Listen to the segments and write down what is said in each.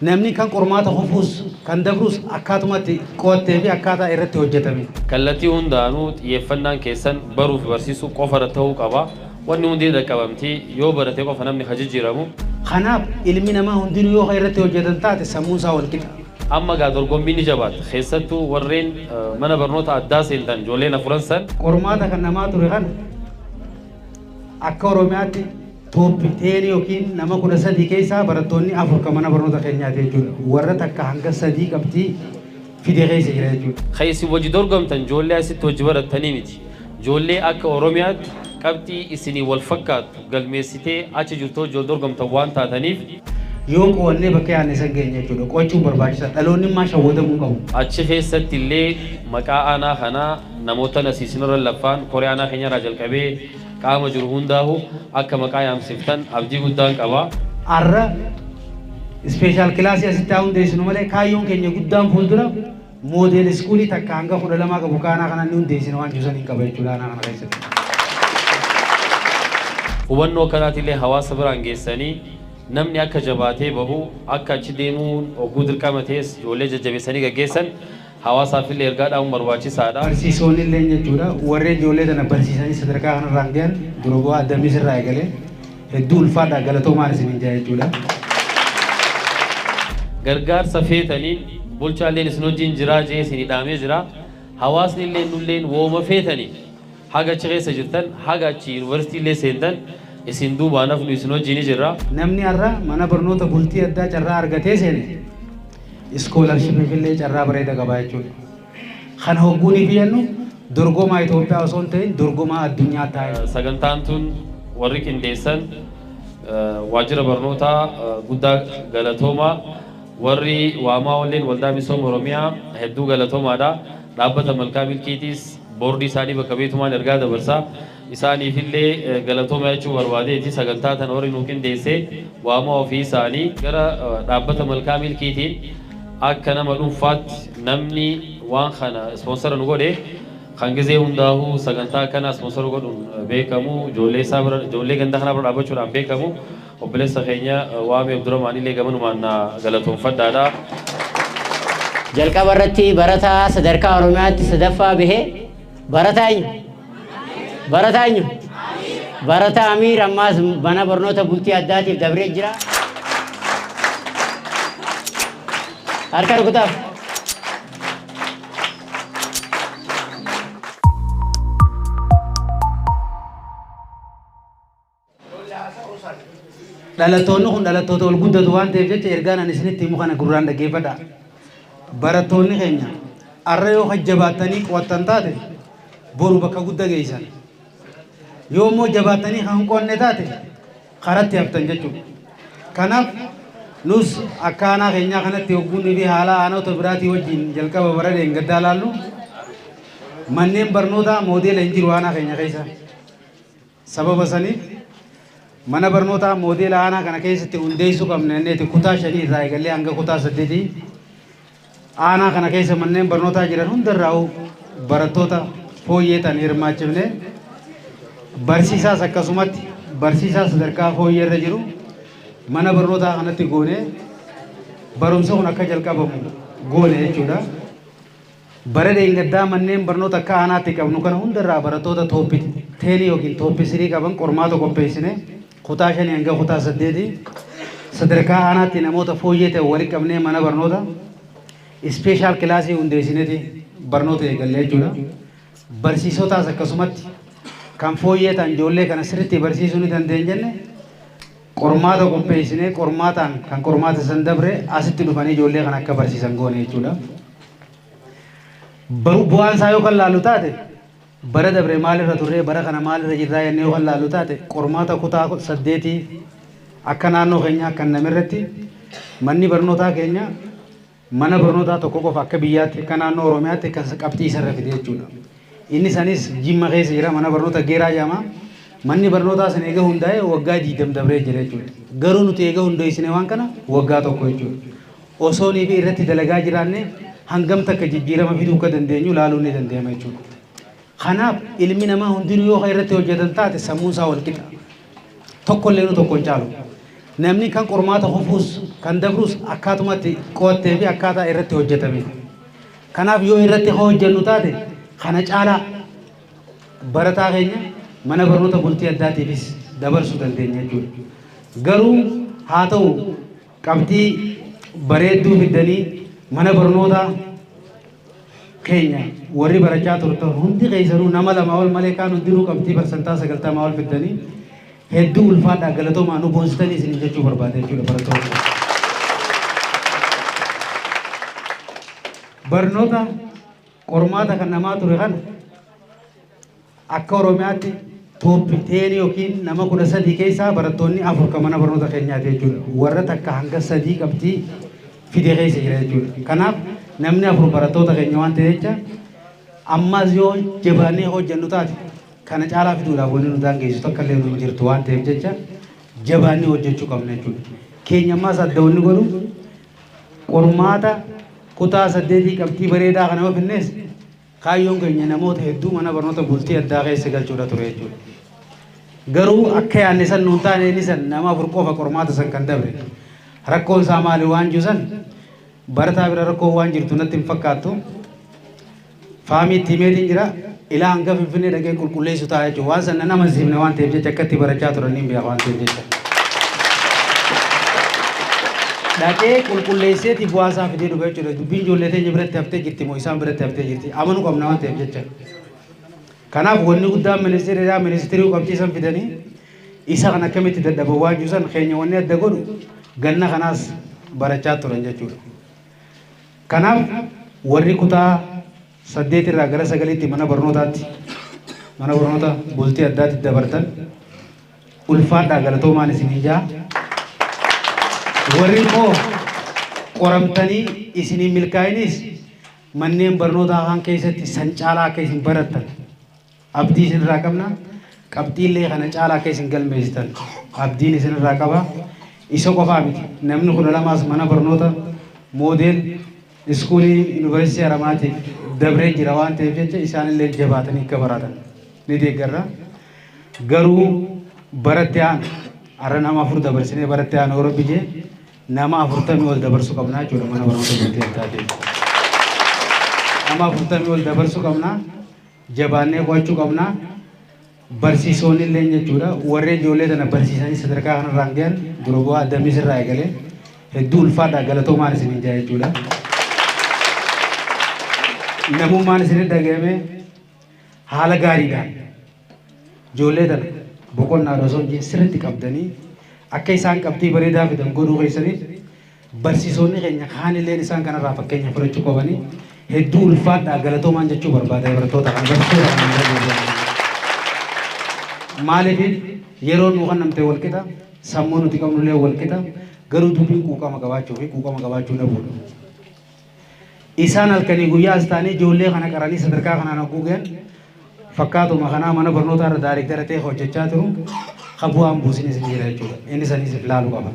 namni kan qormaata hofus kan dabrus akkatumatti qo'attee fi akkaataa irratti hojjetame. Kallattii hundaanuu xiyyeeffannaan keessan baruuf barsiisuu qofa ta'uu qaba. Wanni hundi dhaqqabamtii yoo barate qofa namni jijjiiramu. Kanaaf ilmi namaa hundinuu yoo irratti hojjetan taate sammuun isaa wal qixa. Amma gaa dorgommiin ni jabaata. Keessattuu warreen mana barnoota addaa seentan ijoolleen afuran san. Qormaata kan namaa ture kan akka Oromiyaatti tooppiteen yookiin nama 13 keessaa barattoonni 4 kan mana barnoota keenyaati jechuudha. Warra takka hanga 3 qabxii fidee keessa jira jechuudha. Keessi wajji dorgomtan ijoollee asitti hojii barattanii miti. Ijoollee akka Oromiyaatti qabxii isinii wal fakkaatu galmeessitee achi jirtoo ijoollee dorgomtan waan taataniif yoo qo'annee bakka yaadne san geenya jechuudha. Qo'achuun barbaachisaadha. Dhaloonni immoo shawwatamuu qabu. Achi keessatti illee maqaa aanaa kanaa namoota nasiisinirra laffaan koree aanaa keenyarraa jalqabee qaama jiru hundaahu akka maqaa yaamsiftan abdii guddaan qaba. Arra ispeeshaal kilaasii asitti haa hundeessinu malee kaayyoon keenya guddaan fuuldura moodeel iskuulii takka hanga 12 qabu kaanaa kana ni hundeessina waan jirusan hin qaba jechuudha aanaa kana keessatti. Hubannoo kanaatillee hawaasa biraan geessanii namni akka jabaatee bahu akka achi deemuun oguu dirqama ta'es ijoollee jajjabeessanii gaggeessan hawaasaaf illee ergaadhaan barbaachisaadha. Barsiisonni illee jechuudha warreen ijoollee tana barsiisanii sadarkaa kanarraan gahan dura bu'aa addamis irraa eegalee hedduu ulfaadhaa galatoomaan isin hin jaa jechuudha. Gargaarsa feetaniin bulchaaleen isin wajjin jiraa jee isin hidhaamee jira. Hawaasni illee nulleen wooma feetanii haga achi keessa jirtan haga achi yuunivarsiitii illee seentan isin duubaanaaf nu isin wajjin jirra. Namni har'a mana barnoota bultii addaa carraa argatee seene iskoolarshipii illee carraa bareeda qabaa jechuudha. Kana hogguunii biyyannu dorgomaa Itoophiyaa osoo hin ta'in dorgomaa addunyaa taa'e. Sagantaan tun warri qindeessan waajjira barnootaa guddaa galatoomaa warri waamaa walleen waldaa misooma Oromiyaa hedduu galatoomaadha. Dhaabbata Malkaa Milkiitiis boordii isaanii bakka beetumaan ergaa dabarsaa. Isaaniif illee galatooma jechuun barbaadeeti sagantaa tan warri nu qindeessee waamaa ofii isaanii gara dhaabbata Malkaa Milkiitiin akka nama dhuunfaatti namni waan kana ispoonsara nu godhe kan gizee hundaa'uu sagantaa kana ispoonsara godhuun beekamu ijoollee ganda kanaa bira dhaabbachuudhaan beekamu obboleessa keenya waamee Abdurrahmaan illee gamanumaan galatoonfadhaadha. Jalqaba irratti barataa sadarkaa Oromiyaatti sadaffaa bahee barataa Amiir ammaas mana barnoota bultii addaatiif dabree jira. Harka rukutaaf. Dhalattoonni kun dhalattoota ol guddatu waan ta'eef jecha ergaan ani isinitti himu kana gurraan dhaggeeffadhaa. Barattoonni keenya har'a yoo jabaattanii qo'attan taate boru bakka guddaa geessan. Yoo immoo jabaattanii kan qo'anne taate karatti haftan jechuudha. Kanaaf nus akka aanaa keenyaa kanatti hogguunii fi haala aanota biraatii wajjin jalqaba bara gaddaa laallu manneen barnootaa moodeela hin jiru aanaa keenya keessa. Sababa saniif mana barnootaa moodeela aanaa kana keessatti hundeessuu qabna jenneeti kutaa 5 irraa eegalee hanga kutaa 8 aanaa kana keessa manneen barnootaa jiran hundarraa barattoota fooyyeetan hirmaachifne barsiisaas akkasumatti barsiisaa sadarkaa fooyyeerra jiru mana barnootaa kanatti goone barumsa kun akka jalqabamu goone jechuudha. Bara gaddaa manneen barnoota akka aanaatti qabnu kana hundarraa barattoota tooppii 10 yookiin tooppii 3 qaban qormaata qopheessine kutaa 5 hanga kutaa 8 sadarkaa aanaatti namoota fooyyee ta'e walitti qabnee mana barnoota ispeeshaal kilaasii hundeessineeti barnoota eegalle jechuudha. Barsiisotaas akkasumatti kan fooyyee ta'an ijoollee kana sirriitti barsiisuu ni dandeenya jenne qormaata qopheessine qormaataan kan qormaata san dabre asitti dhufanii ijoollee kana akka barsiisan goone jechuudha. Bu'aan isaa yoo kan laallu taate bara dabre maalirra turree bara kana maalirra jirraa jennee yoo kan laallu taate qormaata kutaa 8 akka naannoo keenya akka namirratti manni barnootaa keenya mana barnootaa tokko qofa akka biyyaatti akka naannoo Oromiyaatti kan qabxii isarra fide jechuudha. Inni sanis Jimma keessa jira mana barnoota Geeraa jedhama. Manni barnootaa san eega hundaa'e waggaa 20 dabree jira jechuudha. Garuu nuti eega hundeessine waan kana waggaa tokko jechuudha. Osoo niifi irratti dalagaa jiraanne hangam takka jijjiirama fiduu akka dandeenyu laaluu ni dandeema jechuudha. Kanaaf ilmi namaa hundinuu yoo irratti hojjetan taate sammuun isaa wal qixa. Tokkollee nu tokko hin caalu. namni kan qormaata hufuus kan dabrus akkaatumatti qo'attee fi akkaataa irratti hojjetame. Kanaaf yoo irratti hojjennu taate kana caalaa barataa keenya mana barnoota bultii addaatiifis dabarsuu dandeenya jechuudha. Garuu haa ta'u qabxii bareedduu fiddanii mana barnoota keenya warri barachaa turtan hundi keessanuu nama lama ol malee kaan hundinuu qabxii parsantaa 90 ol fiddanii hedduu ulfaadhaa galatoomaa nu boonsitanii isin jechuu barbaade jechuudha barattoota. Barnoota qormaata kan namaa ture kana akka Oromiyaatti tooppiteen yookiin nama 13 keessaa barattoonni 4 kan mana barnoota keenyaati jechuudha. Warra takka hanga 3 qabxii fide keessa jira jechuudha. Kanaaf namni 4 barattoota keenya waan ta'eef jecha ammas yoo jabaannee hojjennu taate kana caalaa fiduudhaaf wanni nu daangeessu tokko illee nu jirtu waan ta'eef jecha jabaannee hojjechuu qabna jechuudha. Keenya ammas adda wanni godhu qormaata kutaa 8 qabxii bareedaa kana yoo finnees kaayyoon keenya namoota hedduu mana barnoota bultii addaa keessa galchuudha ture jechuudha. Garuu akka yaadne san nuun taane inni san nama 4 qofa qormaata san kan dabre rakkoon isaa maali waan jiru san barataa bira rakkoo waan jirtu natti hin fakkaattu. Faamii tiimeetiin jira ilaa hanga Finfinnee dhaqee qulqulleessu ta'a jechuudha. Waan san nama zibne waan ta'eef jecha akkatti barachaa turaniin beekaa waan ta'eef jecha. Dhaqee qulqulleesseetiif waa isaa fidee dhufe jechuudha. Dubbiin ijoollee teenya biratti haftee jirti moo isaan biratti haftee jirti amanuu qabna waan ta'eef jecha. Kanaaf wanni guddaan ministeerii qabxiisan fidanii isa kan akkamitti dadhaban waan jiru san keenya wanni adda godhu ganna kanaas barachaa turan jechuudha. Kanaaf warri kutaa 8 irraa gara 9tti mana barnootaatti mana barnoota bultii addaatti dabartan ulfaadhaa galatoomaan isin ijaa. Warri koo qoramtanii isinii milkaa'inis manneen barnootaa kaan keessatti san caalaa akka isin barattan abdii isin irraa qabna. Qabxiillee kana caalaa akka isin galmeessitan abdiin isin irraa qaba. Isa qofaa miti namni 12 mana barnoota moodeel iskuulii yuunivarsiitii Haramaatiif dabree jira waan ta'eef jecha isaanillee jabaatanii akka baratan ni deeggarra. Garuu baratti aan har'a nama 4 dabarsinee baratti aan Oromoo jee nama 40 ol dabarsuu qabnaa jechuudha mana barnoota bultii addaatiif. Nama 40 ol dabarsuu qabnaa jabaannee qo'achuu qabnaa. Barsiisonni illee jechuudha warreen ijoollee tana barsiisanii sadarkaa kanarraan gahan dura bu'aa addamis irraa eegalee hedduu ulfaadhaa galatoomaan isin ijaa jechuudha. Namummaan isin dhagahame haala gaariidhaan ijoollee tana boqonnaa osoo hin sirriitti qabdanii akka isaan qabxii bareedaa fidan godhuu keessaniif barsiisonni keenya kaanilleen isaan kanarraa fakkeenya fudhachuu qabanii hedduu ulfaadhaa galatoomaan jechuu barbaada barattoota kan barsiisota kan maaliif yeroo nu kannamtee wal qixa sammuu nuti qabnullee wal qixa garuu dubbiin quuqama qabaachuu fi quuqama qabaachuu dhabuudha. Isaan halkanii guyyaa as taanee ijoollee kana qaranii sadarkaa kanaan haguugan fakkaatuma kanaa mana barnootaa irra daariktara ta'e hojjechaa jiru bu'aan buusinis ni jira jechuudha. Inni sanis ilaaluu qaba.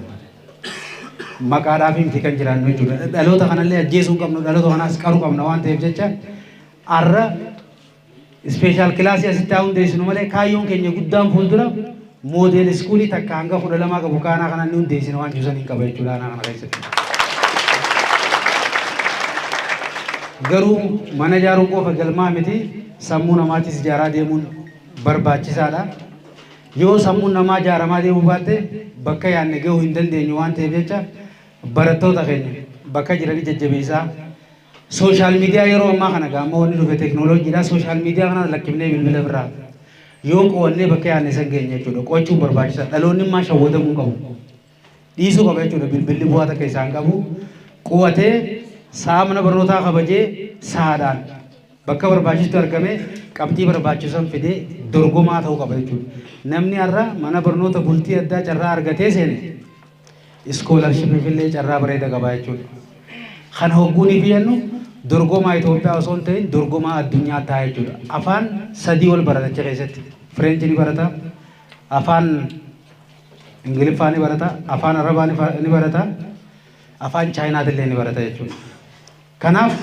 Maqaadhaaf miti kan jiraannu jechuudha. Dhaloota kanallee ajjeesuu qabnu dhaloota kanaas qaruu qabna waan ta'eef jecha har'a special class asitti hundeessinu malee kaayyoon keenya guddaan fuuldura moodel iskuulii takka hanga 12 qabu kaanaa kana ni hundeessinu waan jiru saniin qaba jechuudha ana kana keessatti. Garuu mana ijaaruu qofa galmaa miti sammuu namaatis ijaaraa deemuun barbaachisaadha. Yoo sammuun namaa ijaaramaa deemuu baatte bakka yaadne gahuu hin dandeenyu waan ta'eef jecha barattoota keenya bakka jiranii jajjabeessaa. Social media yeroo ammaa kana gaammoo wanni dhufe teknooloojiidha. Social media kana lakkifnee bilbila biraa yoo qo'annee bakka yaadne san geenya jechuudha. Qo'achuun barbaachisaadha. Dhaloonni immoo shawwatamuu qabu. Dhiisuu qaba jechuudha. Bilbilli bu'aa takka isaan qabu. Qo'atee saa mana barnootaa kabajee saadhaan bakka barbaachistu argame qabxii barbaachisan fidee dorgomaa ta'uu qaba jechuudha. Namni har'a mana barnoota bultii addaa carraa argatee seene iskoolarshipii illee carraa bareeda qaba jechuudha. Kan hogguunii fi jennu dorgomaa Itoophiyaa osoo hin ta'in dorgomaa addunyaa ta'a jechuudha. Afaan 3 ol barata achi keessatti. Fireenchi ni barata, afaan Ingiliffaa ni barata, afaan Arabaa ni barata, afaan Chaayinaatillee ni barata jechuudha. Kanaaf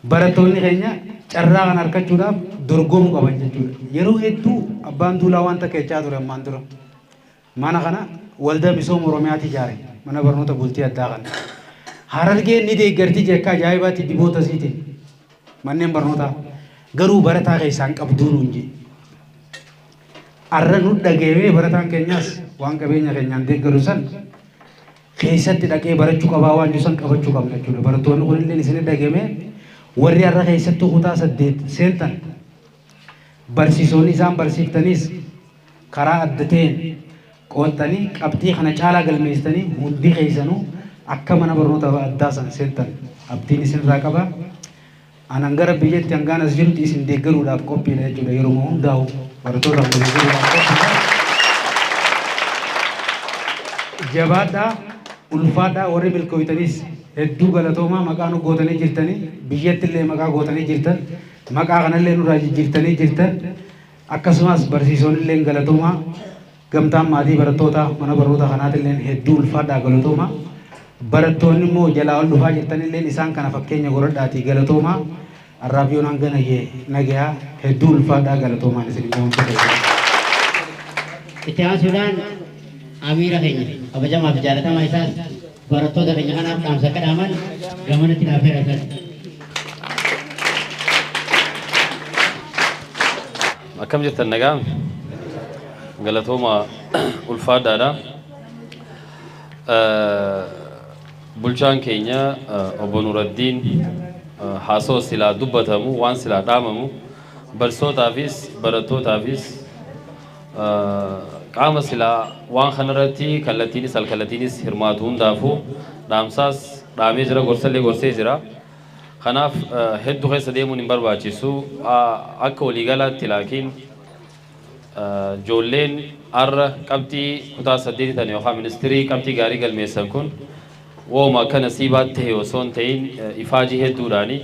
barattoonni keenya carraa kan argachuudhaaf dorgomuu qaban jechuudha. Yeroo hedduu abbaan duulaa waan takka jechaa ture ammaan dura. Mana kana waldaa misooma Oromiyaati ijaare mana barnoota bultii addaa kana. Harargeen ni deeggarti jecha ajaa'ibaatti diboota siitiin manneen barnootaa garuu barataa keessaan qabduu nuunji. Arra nu dhageemee barataan keenyaas waan qabeenya keenyaan deeggaru san keessatti dhaqee barachuu qabaa waan jiru san qabachuu qabna jechuudha. Barattoonni kunillee isin dhageemee warri arra keessatti kutaa 8 seentan barsiisonni isaan barsiiftanis karaa adda ta'een qo'attanii qabxii kana caalaa galmeessitanii hundi keessanuu akka mana barnoota addaa san seentan abdiin isinirraa qaba. Anan gara biyyatti hangaan as jirutti isin deeggaruudhaaf qophiidha jechuudha. Yeroo hundaa'u barattootaaf deeggaruudhaaf qophiidha. Jabaadhaa ulfaadhaa warri milkooytanis hedduu galatoomaa maqaa nu gootanii jirtanii biyyatti illee maqaa gootanii jirtan maqaa kanallee nurraa jijjiirtanii jirtan akkasumas barsiisonni illee galatoomaa gamtaan maatii barattoota mana barnoota kanaatillee hedduu ulfaadhaa galatoomaa. Barattoonni immoo jalaa ol dhufaa jirtanillee isaan kana fakkeenya godhadhaatii galatoomaa. Arraabiyyoon hanga nagayaa hedduu ulfaadhaa galatoomaan isin immoo itti aansuudhaan amiira keenya kabajamaa fi jaalatamaa isaas barattoota keenya kanaaf dhaamsa akka dhaaman gamanatti dhaafeera kan. Akkam jirtan nagaa galatooma ulfaadhaadha. Bulchaan keenya obbo Nuraddiin haasoo silaa dubbatamu waan silaa dhaamamu barsiisotaafis barattootaafis qaama silaa waan kanarratti kallattiinis alkallattiinis hirmaatu hundaafuu dhaamsaas dhaamee jira gorsallee gorsee jira. Kanaaf hedduu keessa deemuun hin barbaachisu akka waliigalaatti laakiin ijoolleen arra qabxii kutaa 8 tan yookaan ministirii qabxii gaarii galmeessan kun wooma akka nasiibaatti ta'e osoo hin ta'in ifaajii hedduudhaani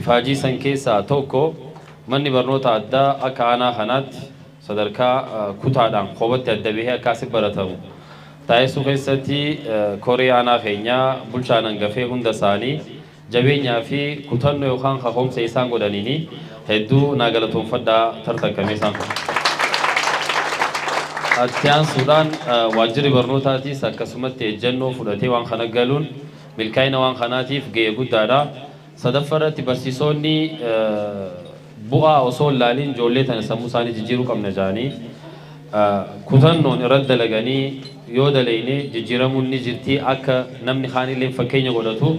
ifaajii san keessaa tokko manni barnoota addaa akka aanaa kanaatti sadarkaa kutaadhaan qophatti adda bahee akkasitti baratamu taasisuu keessatti koree aanaa keenyaa bulchaan hangafee hunda isaanii jabeenyaa fi kutannoo yookaan kaka'umsa isaan godhaniini hedduu naa galatoonfadhaa tartakkamee isaan kun. Attiyaan Suudaan waajjirri barnootaatis akkasumatti ejjennoo fudhatee waan kana galuun milkaa'ina waan kanaatiif gahee guddaadha. Sadaffaarratti barsiisonni bu'aa osoo hin laaliin ijoollee tana sammuu isaanii jijjiiruu qabna jedhanii kutannoon irratti dalaganii yoo dalagne jijjiiramuun ni jirti akka namni kaanillee fakkeenya godhatu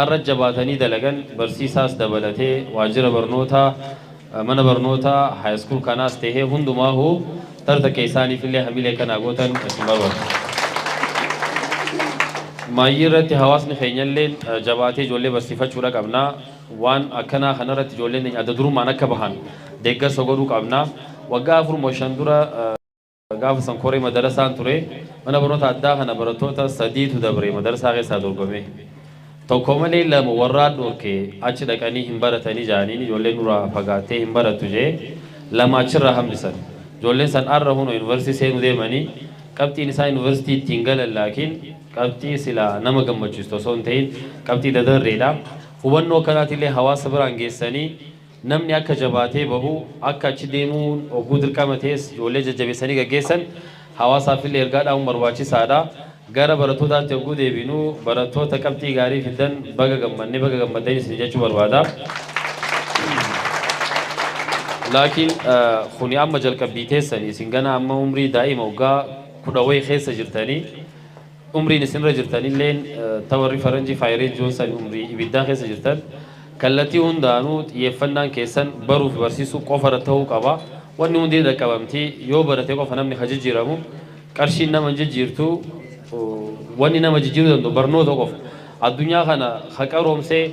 irra jabaatanii dalagan barsiisaas dabalatee waajjira barnootaa mana barnootaa haayiskool kanaas ta'ee hundumaahuu tarta keessaaniif illee hamilee kana gootan isin barbaada. Maayyii irratti hawaasni keenyallee jabaatee ijoollee barsiifachuudha qabna. Waan akkanaa kanarratti ijoolleen adda durummaan akka bahan deeggarsa godhuu qabna. Waggaa 4 dura gaafa sankoree madarasaan ture mana barnoota addaa kana barattoota 3tu dabre madarasaa keessaa dorgome. Tokko malee lama warraa dhorkee achi dhaqanii hin baratanii jaaniin ijoolleen nurraa fagaattee hin barattu jee lama achirraa hambisan. Ijoolleen san arra huno yuunivarsiitii seenuu deemanii qabxiin isaa yuunivarsiitii ittiin galan laakiin qabxii silaa nama gammachiistu osoo hin ta'in qabxii dadarreedha. Hubannoo kanaatillee hawaasa biraan geessanii namni akka jabaatee bahu akka achi deemuun oguu dirqama ta'es ijoollee jajjabeessanii gaggeessan hawaasaafillee ergaadhaan barbaachisaadha. Gara barattootaatti oguu deebinuu barattoota qabxii gaarii fidan baga gammaddan isin jechuu barbaada. Laakiin kuni amma jalqabbii teessanii isin gana amma umrii daa'ima waggaa 10 keessa jirtanii umriin isinirra jirtanillee tawarri faranjii faayiree joonsan umrii ibiddaa keessa jirtan kallattii hundaanuu xiyyeeffannaan keessan baruu fi barsiisuu qofa ta'uu qaba. Wanni hundi dhaqqabamtii yoo barate qofa namni jijjiiramu qarshiin nama jijjiirtu wanni nama jijjiiruu danda'u barnoota qofa. Addunyaa kana haqaroomsee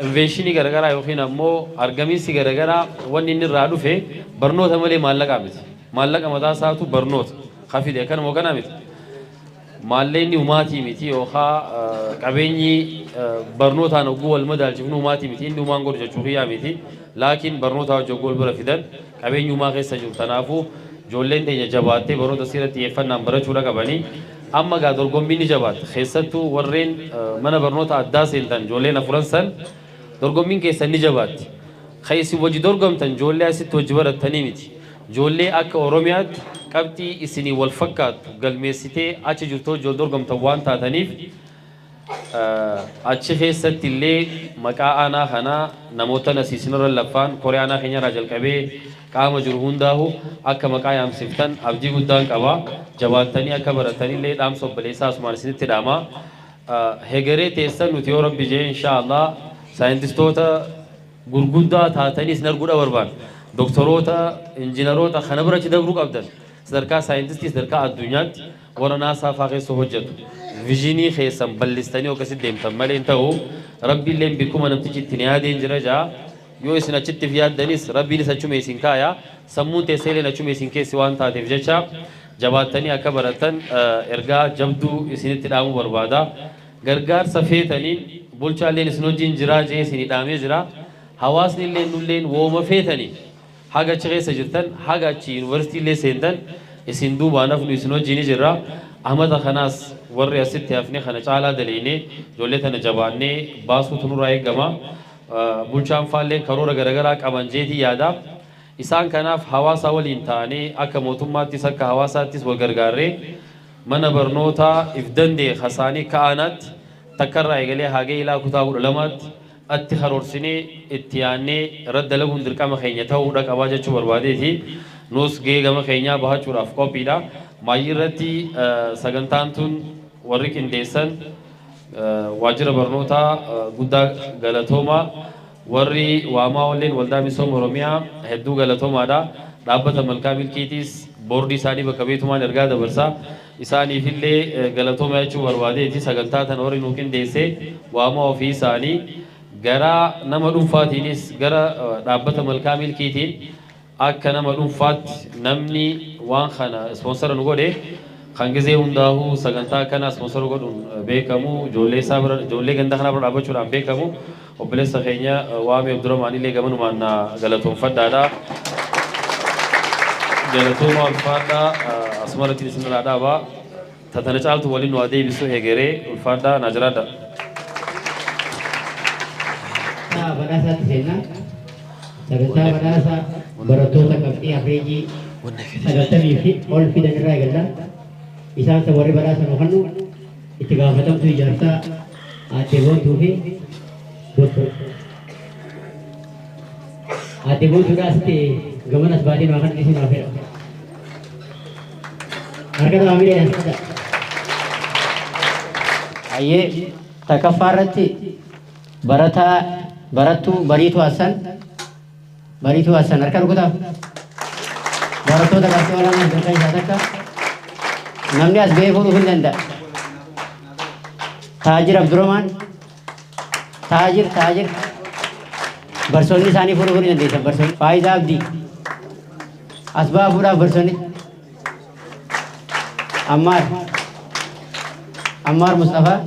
inventionii garagaraa yookiin ammoo argamiinsi garagaraa wanni inni irraa dhufe barnoota malee maallaqa miti. Maallaqa mataa isaatu barnoota hafide kanuma kana miti. Maalleenni umaatii miti yookaan qabeenyi barnootaan oguu wal madaalchifnu umaatii miti inni umaan godhu jechuu hiyyaa miti. Laakiin barnoota wajjin oguu wal bira fidan qabeenyi umaa keessa jiru. Kanaafuu ijoolleen teenya jabaattee barnoota irratti xiyyeeffannaan barachuudha qabanii. Amma gaa dorgommiin ni jabaata. Keessattuu warreen mana barnoota addaa seentan ijoolleen afuran san dorgommiin keessan ni jabaatti. Keessi wajji dorgomtan ijoollee asitti wajji barattanii miti. Ijoollee akka Oromiyaatti qabxii isinii wal fakkaatu galmeessitee achi jirtoo ijoollee dorgomtan waan taataniif achi keessatti illee maqaa aanaa kanaa namoota nasiisinirra laffaan koree aanaa keenyarraa jalqabee qaama jiru hundaahu akka maqaa yaamsiftan abdii guddaan qaba jabaattanii akka baratanillee dhaamsa obboleessaa asumaan isinitti dhaama hegeree teessan nuti yoo rabbi jee inshaallah saayintistoota gurguddaa taatanis narguudha barbaan doktoroota injiinaroota kana birachi dabruu qabdan sadarkaa saayintistii sadarkaa addunyaatti warra naasaa faa keessa hojjetu viijinii keessan bal'istanii akkasitti deemtan malee ta'u rabbiillee bikkuma namtichi ittiin yaadeen jira jaa yoo isin achitti yaaddanis rabbiinis achuma isin kaaya sammuun teesseelee achuma isin keessi waan taateef jecha jabaattanii akka baratan ergaa jabduu isinitti dhaamuu barbaada gargaarsa feetaniin bulchaalleen isin wajjin jiraa jee isinii dhaamee jira hawaasni illee nulleen wooma feetanii haga achi keessa jirtan haga achi yuunivarsiitii illee seentan isin duubaanaaf nu isin wajjin jirra ahmada kanaas warri asitti hafne kana caalaa daleene ijoollee tana jabaannee baasuutu nurraa eegama bulchaan faalleen karoora garagaraa qaban jeetii yaada isaan kanaaf hawaasa waliin ta'anii akka mootummaattis akka hawaasaattis wal gargaarree mana barnootaa if dandee hasaanii ka'anaatti takkarraa eegalee hagee ilaa kutaa 12tti atti karoorsinee itti yaannee irratti dalaguun dirqama keenya ta'uudha qabaa jechuu barbaadeeti nus geegama keenyaa bahachuudhaaf qophiidha maayii irratti sagantaan tun warri qindeessan waajjira barnootaa guddaa galatoomaa warri waamaa walleen waldaa misooma oromiyaa hedduu galatoomaadha dhaabbata malkaa milkiitiis boordii isaanii bakka beetumaan ergaa dabarsaa isaaniifillee galatooma jechuu barbaadeeti sagantaa tan warri nuu qindeessee waamaa ofii isaanii gara nama dhuunfaatiinis gara dhaabbata malkaa milkiitiin akka nama dhuunfaatti namni waan kana ispoonsara nu godhe kan gizee hundaahu sagantaa kana ispoonsara godhuun beekamu ijoollee ganda kana bira dhaabbachuudhaan beekamu obboleessa keenya waamee Abdurrahmaanillee gamanumaan galatoomfadhaadha. Galatooma ulfaadhaa asumarratti isin irraa dhaabaa tatana caaltu waliin nu adeebisu hegeree ulfaadhaa naa jiraadha. Badhaasa seenaa sagantaa badhaasa barattoota qabxii afreejii 90 fi ol fidan irraa eegalla isaan isa warri badhaasa nu kennu itti gaafatamtu ijaarsaa aadde boontuu fi doktor aadde boontuudhaas gamanas baatee nu kan isin hafeera harka nama miidhee ayyee takaffaa irratti barattuu bariituu Hassan harka rukutaaf barattoota qabxii olaanaa bakka isaa takka namni as ba'ee fuudhuu hin danda'a. Taajir Abdurrahmaan taajir barsoonni isaanii fuudhuu ni dandeessan barsoonni Faayidaa Abdii as ba'aa fuudhaaf barsoonni Ammaar Mustafaa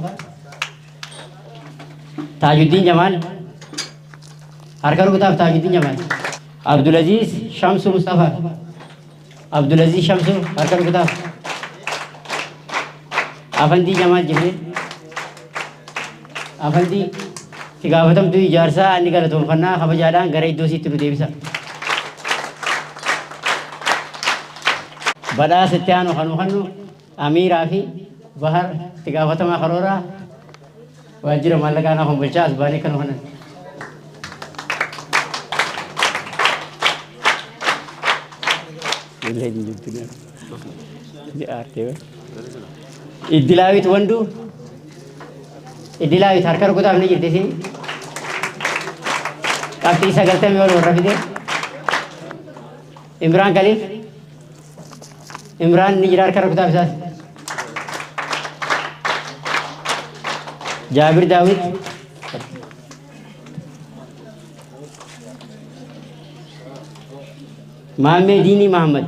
Tajuddin Jamal harka rukutaaf Tajuddin Jamal Abdulaziz Shamsu Mustafa Abdulaziz Shamsu harka rukutaaf Afandi Jamal Jibril Afandi itti gaafatamtu ijaarsaa inni galatoomfannaa kabajaadhaan gara iddoo isiitti nu deebisa. Badhaasa itti aanu kan nuufannu Amiiraa fi Bahar itti gaafatamaa karooraa waajjira maallaqaa naaf bulchaa as baanee kan nuufannan. Iddilaawit wanduu Iddilaawit harka rukutaaf ni jirti isin qabxii 90 ol warra fide Imraan Kaliif Imraan ni jira harka rukutaaf isaas Jaabir Daawit Mohammed Dini Muhammad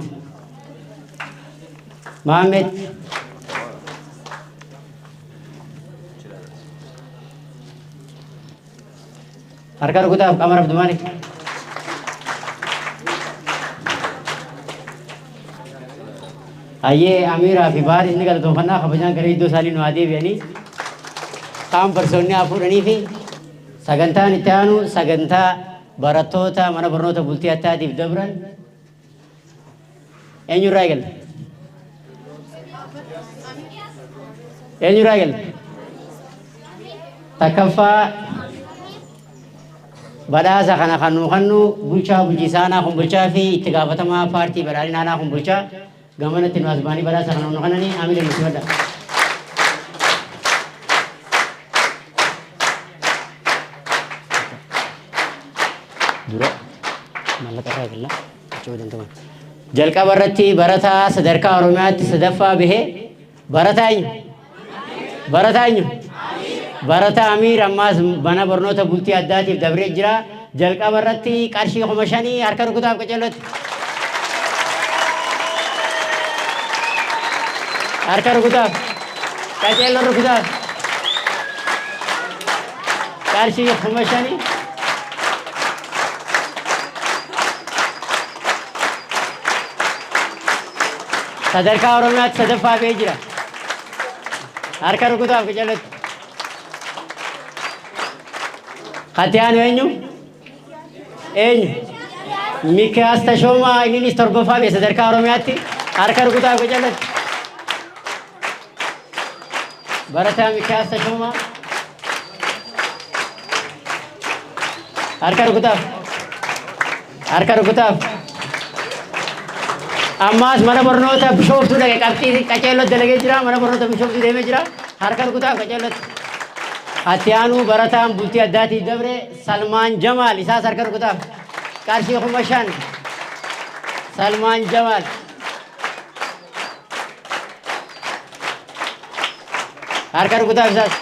Mohammed harka rukutaaf Qamar Abdul Malik ayyee Amiiraa fi Bahar inni galatoomfannaa kabajaan gara iddoo isaanii nu haa deebi'anii kaan barsoonni haa fuudhanii fi sagantaan itti aanu sagantaa barattoota mana barnoota bultii attaatiif dabran eenyurraa eegalla Eenyu raagel. Takkaffaa badhaasa kana kan nu kannu bulchaa bulchiisaa anaa kun bulchaa fi itti gaafatamaa paartii badhaadhinaa anaa kun bulchaa gamanatti nu asbaanii badhaasa kana nu kananii amilee nuti badha. Dura mallaqa raagella jechuu danda'a. Jalqaba irratti barataa sadarkaa Oromiyaatti sadaffaa bahee barataa eenyu barataa Amiir ammaas mana barnoota bultii addaatiif dabree jira. Jalqaba irratti qarshii 5,000 harka rukutaaf qaceellotti. Harka rukutaaf qaceelloo rukutaaf qarshii 5,000 sadarkaa Oromiyaatti sadaffaa bahee jira. Harka rukutaaf qaceellotti. Katiyaanu eenyu? Mikiyaas Tashoomaa innis torbaffaa bahee sadarkaa Oromiyaatti harka rukutaaf qaceellotti. Barataa Mikiyaas Tashoomaa harka rukutaaf. Ammaas mana barnoota Bishooftuu dhaqee qabxii qaceelloo dalagee jira. Mana barnoota Bishooftuu deemee jira. Harka rukutaaf qaceellotti. Atiyaanu barataan bultii addaatiif dabre Salmaan Jamaal isaas harka rukutaaf qarshii 5,000 Salmaan Jamaal harka rukutaaf isaas.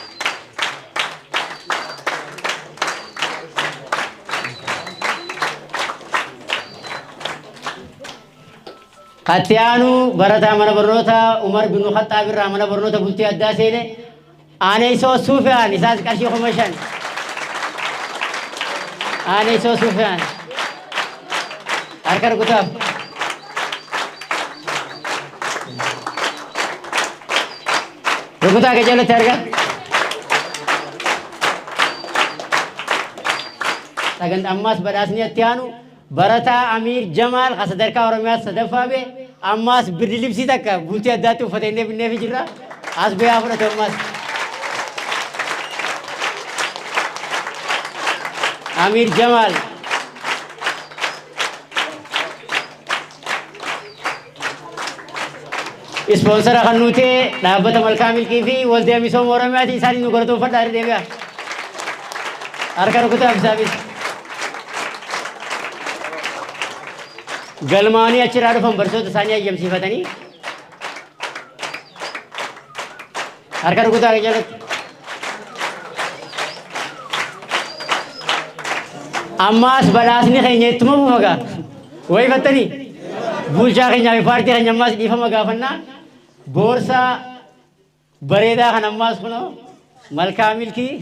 Atiyaanu barataa mana barnoota Umar bin Khattaab irraa mana barnoota bultii addaa seene Aaneesoo Suufiyaan isaas qarshii 5,000 Aaneesoo Suufiyaan harka rukutaaf. Rukutaa qaceellotti arga. Sagantaa ammaas badhaasni Atiyaanu barataa Amiir Jamaal kan sadarkaa Oromiyaatti sadaffaa bahee ammaas birri libsii takka bultii addaatti uffatee binneef jirra. As bahee fudhate ammaas. Amiir Jamaal ispoonsara kan nuti dhaabbata Malkaa Milkii fi waldaa misooma Oromiyaati isaanii nu galatoomfadhaa deebi'a. Harka rukutaaf isaafis. Galmaanii achirraa dhufan barsoota isaanii ayyamsiifatanii harka rukutaa jalatti. Ammaas badhaasni keenya ittuma fufagaa wayi fattanii bulchaa keenyaa fi paartii keenya ammaas dhiifama gaafannaa boorsaa bareedaa kan ammaas kunoo Malkaa Milkii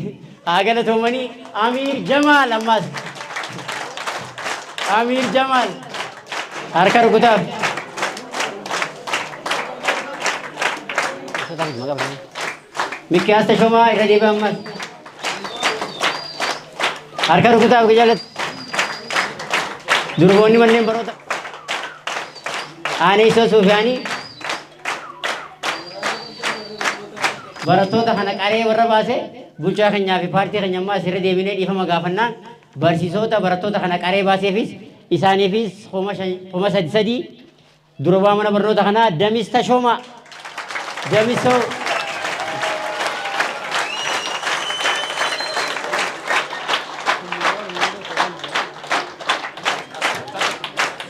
haa galatoomanii Amiir Jamaal ammaas Amiir Jamaal harka rukutaaf. Mikiyaas Tashoomaa irra deebi'aa ammaas harka rukutaaf jalatti. Durboonni manneen baroota Aaneesoo Suufiyaanii barattoota kana qaree warra baase bulchaa keenyaa fi paartii keenya ammaas irra deebinee dhiifama gaafannaa barsiisota barattoota kana qaree baaseefis isaaniifis 3,000 durbaa mana barnoota kanaa Damis Tashoomaa Damisoo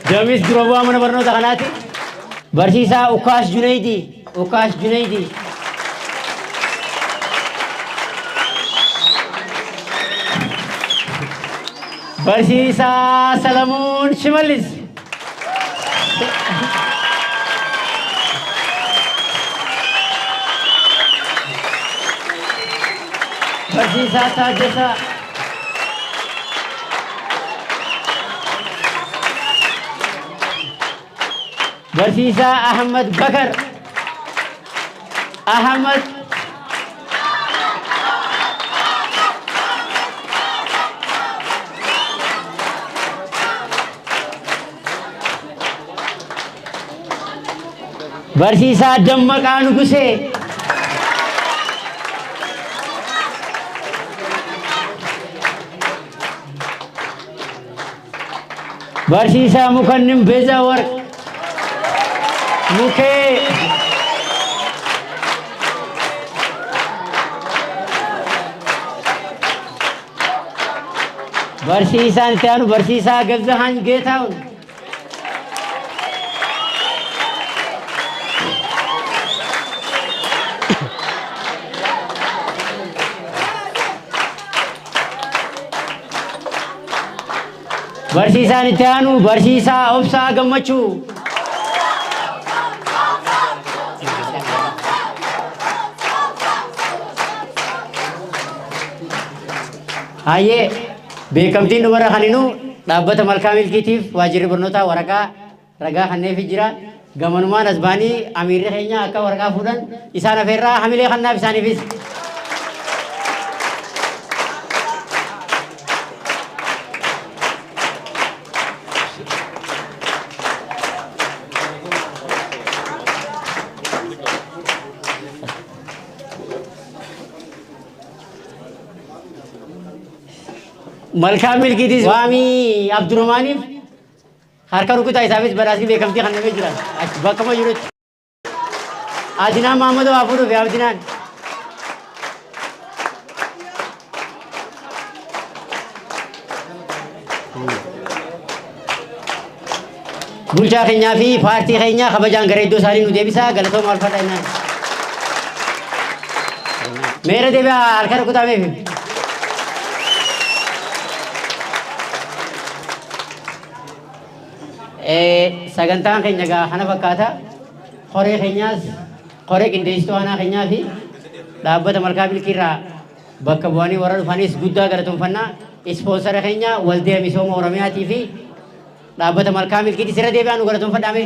Damis durbaa mana barnoota kanaati. Barsiisaa Ukaash Junaydii barsiisaa Salamuun Shimallis barsiisaa Taaddasaa barsiisaa Ahmad Bakar Ahmad barsiisaa Dammaqaa Nugusee Barsiisaa Mukannin Beezaa Warq Mukee barsiisaan itti aanu barsiisaa Gazzahaan Geetaawun barsiisaan itti aanu barsiisaa Obsaa Gammachuu hayyee beekamtiin dubara kaninuu dhaabbata Malkaa Milkiitiif waajjirri barnootaa waraqaa ragaa kanneef jira gamanumaan asbaanii amiirri keenya akka waraqaa fuudhan isaan afeerraa hamilee kannaaf isaaniifis Malkaa Milkiitis waamii Abdurrahmaaniif harka rukutaa isaafis badhaasni beekamtii kennamee jira. Bakka ma jirutti. Adinaan Mahamadoo haa fuudhuuf yaa Adinaan. Bulchaa keenyaa fi paartii keenyaa kabajaan gara iddoo isaanii nu deebisaa galatooma alfadha jennaan. Meera deebi'aa harka rukutaa meefi. Sagantaan keenya gaa kana fakkaata qoree keenyaas qoree qindeessituu aanaa keenyaa fi dhaabbata Malkaa Milkiirraa bakka bu'anii warra dhufanis guddaa galatoomfannaa ispoonsara keenya waldaa misooma Oromiyaatii fi dhaabbata Malkaa Milkiitii sirra deebi'aa nu galatoomfadhaame.